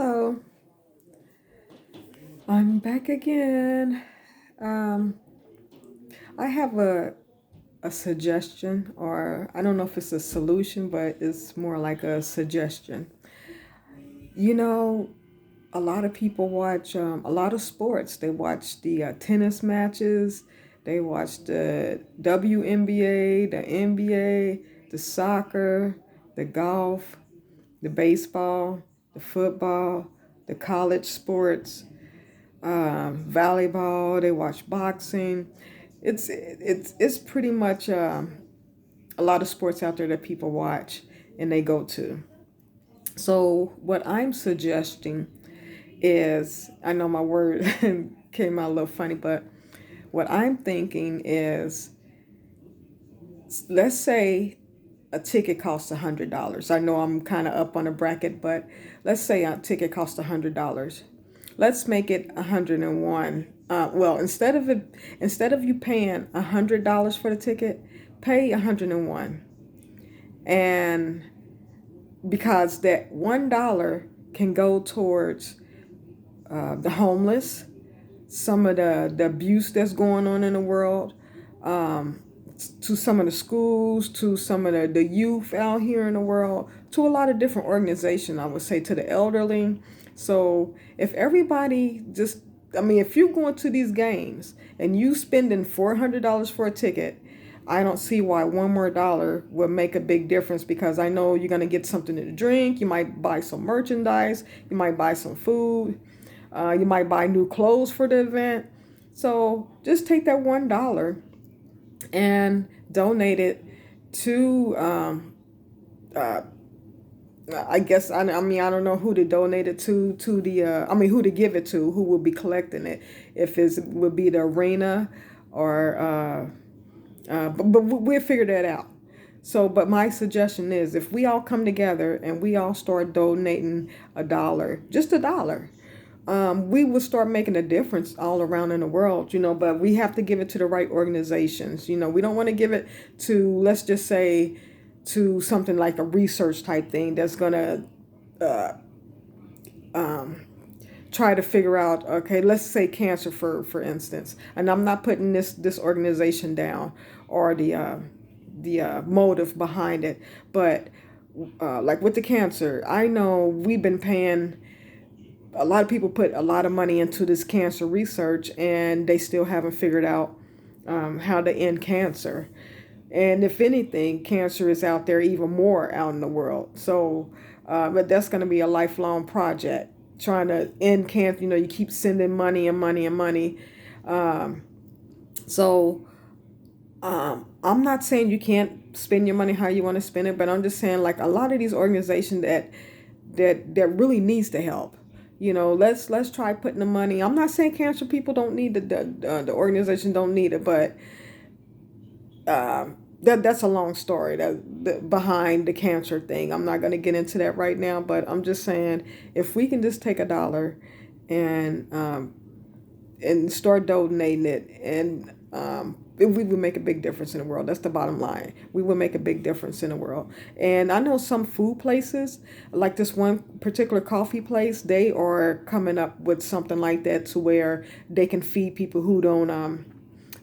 Hello, I'm back again. Um, I have a suggestion, or I don't know if it's a solution, but it's more like a suggestion. You know, a lot of people watch a lot of sports. They watch the tennis matches, they watch the WNBA, the NBA, the soccer, the golf, the baseball, the football, the college sports, volleyball. They watch boxing. It's pretty much a lot of sports out there that people watch and they go to. So what I'm suggesting is, I know my word came out a little funny, but what I'm thinking is, let's say a ticket costs $100. I know I'm kind of up on a bracket, but let's say a ticket costs $100. Let's make it 101. Well, instead of you paying $100 for the ticket, pay 101. And because that $1 can go towards the homeless, some of the abuse that's going on in the world, um, to some of the schools, to some of the youth out here in the world, to a lot of different organizations, I would say, to the elderly. So if everybody just, I mean, if you're going to these games and you spending $400 for a ticket, I don't see why one more dollar would make a big difference, because I know you're going to get something to drink. You might buy some merchandise. You might buy some food. You might buy new clothes for the event. So just take that $1 and donate it to, uh, I guess, I mean, I don't know who to donate it to the, I mean, who to give it to, who will be collecting it. If it would be the arena or, but we'll figure that out. So, but my suggestion is, if we all come together and we all start donating a dollar, just a dollar, we will start making a difference all around in the world, but we have to give it to the right organizations. We don't want to give it to, let's just say, to something like a research type thing that's going to try to figure out, okay, let's say cancer, for instance. And I'm not putting this organization down, or the motive behind it, but like with the cancer, I know we've been paying, a lot of people put a lot of money into this cancer research, and they still haven't figured out how to end cancer. And if anything, cancer is out there even more out in the world. So, but that's going to be a lifelong project, trying to end cancer. You keep sending money and money and money. Um, so, I'm not saying you can't spend your money how you want to spend it, but I'm just saying, like, a lot of these organizations that really needs the help. Let's try putting the money. I'm not saying cancer people don't need the organization don't need it, but that's a long story that behind the cancer thing. I'm not going to get into that right now, but I'm just saying, if we can just take a dollar and start donating it, and we would make a big difference in the world. That's the bottom line. We will make a big difference in the world. And I know some food places, like this one particular coffee place, they are coming up with something like that, to where they can feed people who don't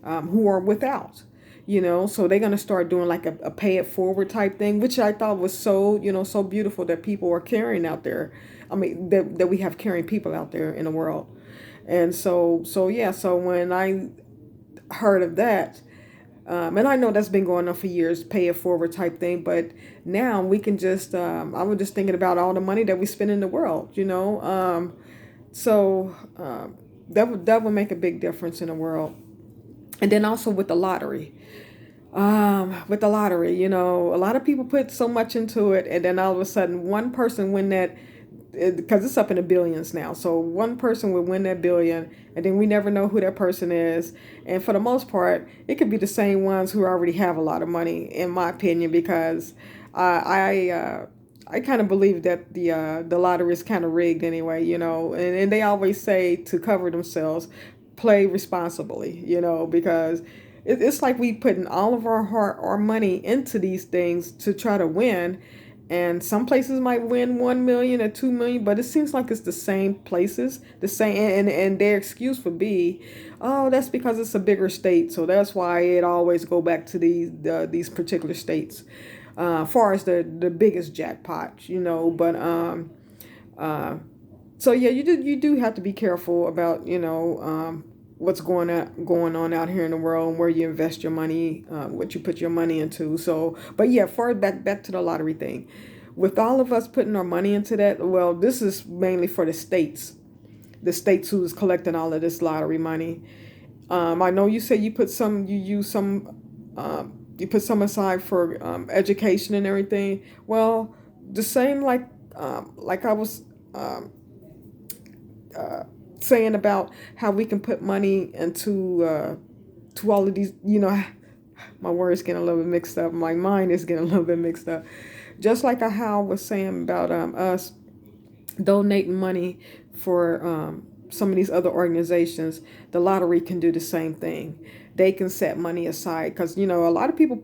who are without. So they're going to start doing like a pay it forward type thing, which I thought was so, so beautiful, that people are carrying out there. I mean, that we have caring people out there in the world. And so yeah, so when I heard of that, and I know that's been going on for years, pay it forward type thing, but now we can just, I was just thinking about all the money that we spend in the world. So that would make a big difference in the world. And then also with the lottery. A lot of people put so much into it, and then all of a sudden one person win that, because it's up in the billions now. So one person would win that billion, and then we never know who that person is. And for the most part, it could be the same ones who already have a lot of money, in my opinion, because I kind of believe that the lottery is kind of rigged anyway. And they always say, to cover themselves, play responsibly. Because it's like we putting all of our heart, our money into these things to try to win, And some places might win 1 million or 2 million, but it seems like it's the same places, the same, and their excuse for be, oh, that's because it's a bigger state, so that's why it always go back to these particular states, far as the biggest jackpot, But uh, so yeah, you do have to be careful about what's going on out here in the world and where you invest your money, what you put your money into. So, but yeah, far back to the lottery thing. With all of us putting our money into that, well, this is mainly for the states who is collecting all of this lottery money. I know you say you put some aside for education and everything. Well, the same like I was um, saying about how we can put money into to all of these. My words getting a little bit mixed up. My mind is getting a little bit mixed up. Just like how I was saying about us donating money for some of these other organizations, the lottery can do the same thing. They can set money aside because a lot of people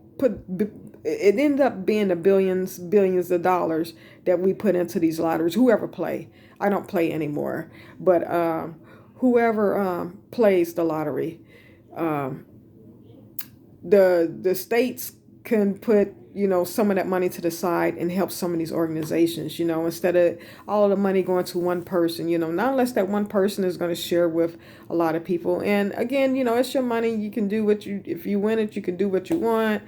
it ended up being the billions of dollars that we put into these lotteries. Whoever play, I don't play anymore, but whoever plays the lottery, um, the states can put some of that money to the side and help some of these organizations, instead of all of the money going to one person, not unless that one person is going to share with a lot of people. And again, it's your money. You can do if you win it, you can do what you want.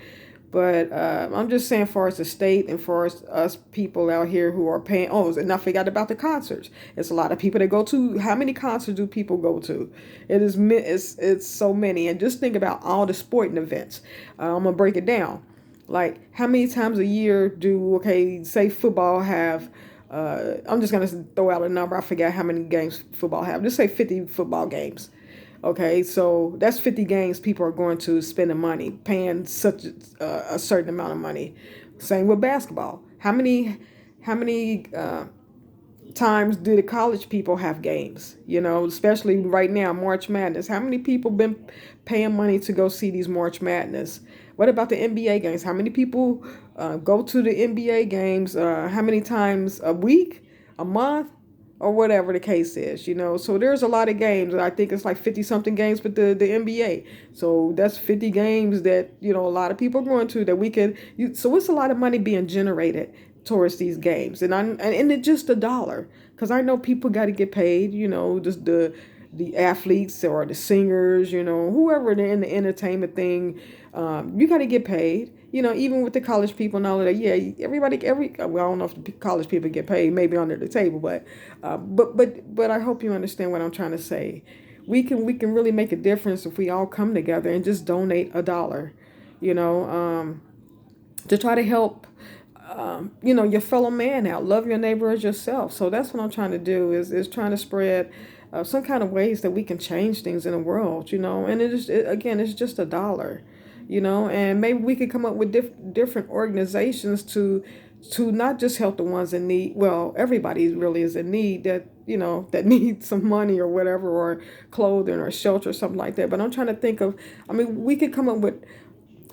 But I'm just saying, far as the state and for us people out here who are paying. Oh, and I forgot about the concerts. It's a lot of people that go to. How many concerts do people go to? It's so many. And just think about all the sporting events. I'm gonna break it down. Like how many times a year say football have. I'm just gonna throw out a number. I forget how many games football have. Just say 50 football games. Okay, so that's 50 games people are going to spend the money, paying such a certain amount of money. Same with basketball. How many times do the college people have games? Especially right now, March Madness. How many people been paying money to go see these March Madness? What about the NBA games? How many people go to the NBA games? How many times a week, a month? Or whatever the case is. So there's a lot of games. I think it's like 50 something games with the NBA. So that's 50 games that, a lot of people are going to that we can. So it's a lot of money being generated towards these games. And it's just $1. Because I know people got to get paid, just the athletes or the singers, whoever in the entertainment thing, you got to get paid. Even with the college people and all of that, yeah, well, I don't know if the college people get paid, maybe under the table, but I hope you understand what I'm trying to say. We can really make a difference if we all come together and just donate $1, you know, um, to try to help, your fellow man out. Love your neighbor as yourself. So that's what I'm trying to do is trying to spread some kind of ways that we can change things in the world, and again, it's just $1. And maybe we could come up with different organizations to not just help the ones in need. Well, everybody really is in need that needs some money or whatever, or clothing or shelter or something like that. But I'm trying to think of, I mean, we could come up with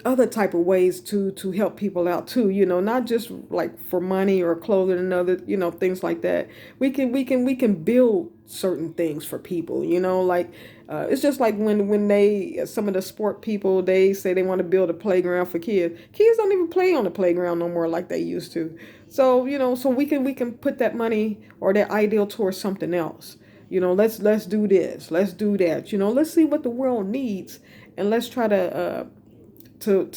other type of ways to help people out too, not just like for money or clothing and other, things like that. We can build certain things for people, like it's just like when they some of the sport people, they say they want to build a playground for kids don't even play on the playground no more like they used to. So so we can put that money or that ideal towards something else. Let's do this, let's do that. Let's see what the world needs, and let's try to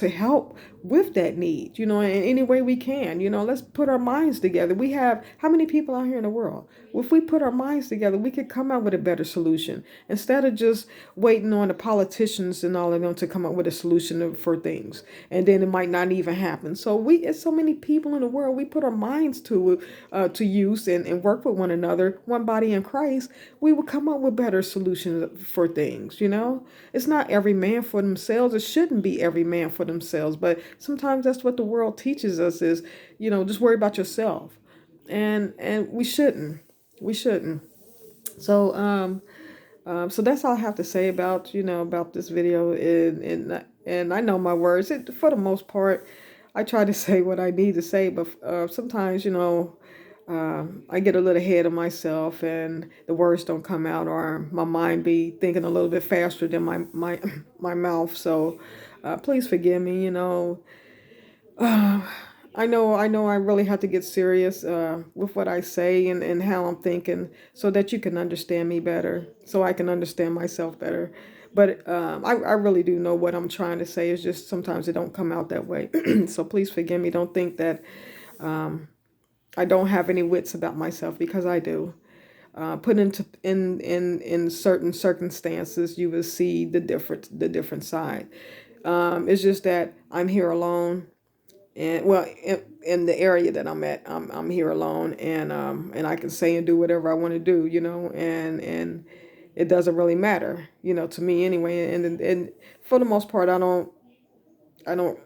help with that need, in any way we can. Let's put our minds together. We have how many people out here in the world? If we put our minds together, we could come out with a better solution instead of just waiting on the politicians and all of them to come up with a solution for things, and then it might not even happen. So it's so many people in the world. We put our minds to use and work with one another, one body in Christ. We will come up with better solutions for things. It's not every man for themselves. It shouldn't be every man for themselves, but sometimes that's what the world teaches us is, just worry about yourself. And we shouldn't. So so that's all I have to say about about this video, and I know my words for the most part. I try to say what I need to say, but sometimes, I get a little ahead of myself and the words don't come out, or my mind be thinking a little bit faster than my mouth. So please forgive me. Uh, I know I really have to get serious with what I say and how I'm thinking so that you can understand me better, so I can understand myself better. But I really do know what I'm trying to say. It's just sometimes it don't come out that way. So please forgive me. Don't think that I don't have any wits about myself, because I do. Put into in certain circumstances, you will see the different side. It's just that I'm here alone, and well, in the area that I'm at, I'm here alone, and I can say and do whatever I want to do, and it doesn't really matter, to me anyway. And for the most part, I don't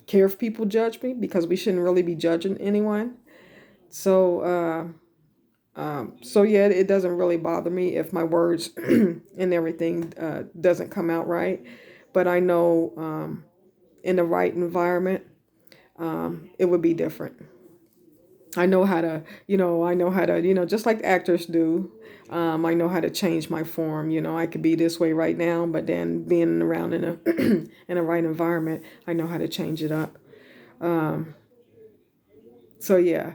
care if people judge me, because we shouldn't really be judging anyone. So so yeah, it doesn't really bother me if my words and everything doesn't come out right, but I know in the right environment, it would be different. I know how to, just like actors do. I know how to change my form. I could be this way right now, but then being around in a in a right environment, I know how to change it up. Um, so yeah,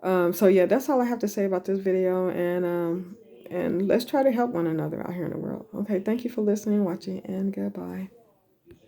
that's all I have to say about this video, and let's try to help one another out here in the world. Okay, thank you for listening, watching, and goodbye.